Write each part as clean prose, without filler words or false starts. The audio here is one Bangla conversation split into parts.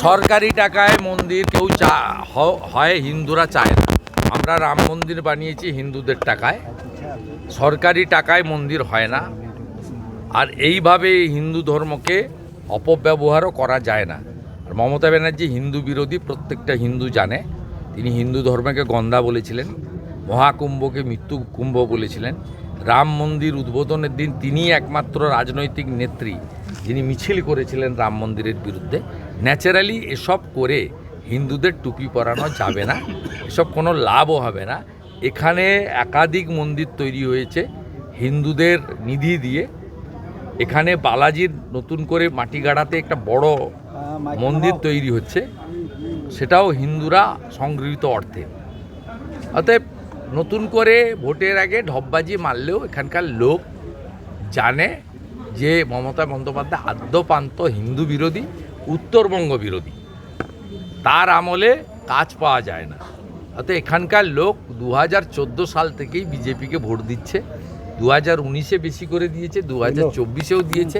সরকারি টাকায় মন্দির কেউ হয় হিন্দুরা চায় না। আমরা রাম মন্দির বানিয়েছি হিন্দুদের টাকায়, সরকারি টাকায় মন্দির হয় না। আর এইভাবে হিন্দু ধর্মকে অপব্যবহারও করা যায় না। আর মমতা ব্যানার্জি হিন্দু বিরোধী, প্রত্যেকটা হিন্দু জানে। তিনি হিন্দু ধর্মকে গন্ধা বলেছিলেন, মহাকুম্ভকে মৃত্যু কুম্ভ বলেছিলেন। রাম মন্দির উদ্বোধনের দিন তিনিই একমাত্র রাজনৈতিক নেত্রী যিনি মিছিল করেছিলেন রাম মন্দিরের বিরুদ্ধে। ন্যাচারালি এসব করে হিন্দুদের টুপি পরানো যাবে না, এসব কোনো লাভও হবে না। এখানে একাধিক মন্দির তৈরি হয়েছে হিন্দুদের নিধি দিয়ে। এখানে বালাজির নতুন করে মাটিগাড়াতে একটা বড় মন্দির তৈরি হচ্ছে, সেটাও হিন্দুরা সংগৃহীত অর্থে। অতএব নতুন করে ভোটের আগে ঢপবাজি মারলেও এখানকার লোক জানে যে মমতা বন্দ্যোপাধ্যায় আদ্যপান্ত হিন্দু বিরোধী, উত্তরবঙ্গ বিরোধী। তার আমলে কাজ পাওয়া যায় না। অতএব এখানকার লোক 2014 সাল থেকেই বিজেপিকে ভোট দিচ্ছে। 2019-এ বেশি করে দিয়েছে, 2024-এও দিয়েছে।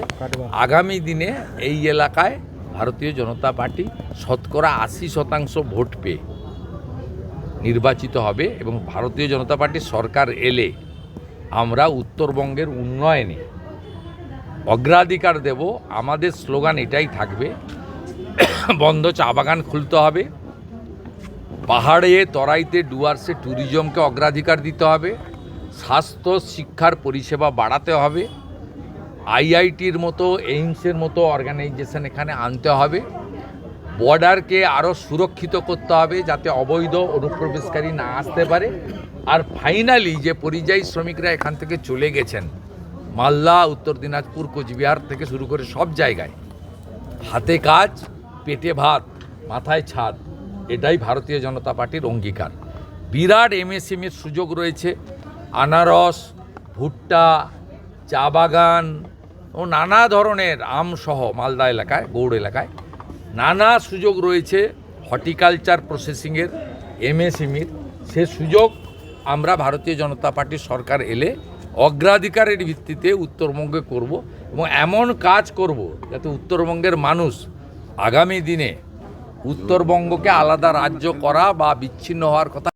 আগামী দিনে এই এলাকায় ভারতীয় জনতা পার্টি শতকরা 80% ভোট পেয়ে নির্বাচিত হবে এবং ভারতীয় জনতা পার্টির সরকার এলে আমরা উত্তরবঙ্গের উন্নয়নে অগ্রাধিকার দেব। আমাদের স্লোগান এটাই থাকবে, বন্ধ চা বাগান খুলতে হবে, পাহাড়ে তরাইতে ডুয়ার্সে ট্যুরিজমকে অগ্রাধিকার দিতে হবে, স্বাস্থ্য শিক্ষার পরিষেবা বাড়াতে হবে, আইআইটির মতো এইমসের মতো অর্গানাইজেশন এখানে আনতে হবে, বর্ডারকে আরও সুরক্ষিত করতে হবে যাতে অবৈধ অনুপ্রবেশকারী না আসতে পারে। আর ফাইনালি যে পরিযায়ী শ্রমিকরা এখান থেকে চলে গেছেন, মালদা, উত্তর দিনাজপুর, কোচবিহার থেকে শুরু করে সব জায়গায়, হাতে কাজ, পেটে ভাত, মাথায় ছাদ, এটাই ভারতীয় জনতা পার্টির অঙ্গীকার। বিরাট এমএসএমইর সুযোগ রয়েছে, আনারস, ভুট্টা, চা বাগান ও নানা ধরনের আমসহ মালদা এলাকায়, গৌড় এলাকায় নানা সুযোগ রয়েছে হর্টিকালচার প্রসেসিংয়ের, এমএসএমইর। সে সুযোগ আমরা ভারতীয় জনতা পার্টির সরকার এলে অগ্রাধিকারের ভিত্তিতে উত্তরবঙ্গে করব এবং এমন কাজ করব যাতে উত্তরবঙ্গের মানুষ আগামী দিনে উত্তরবঙ্গকে আলাদা রাজ্য করা বা বিচ্ছিন্ন হওয়ার কথা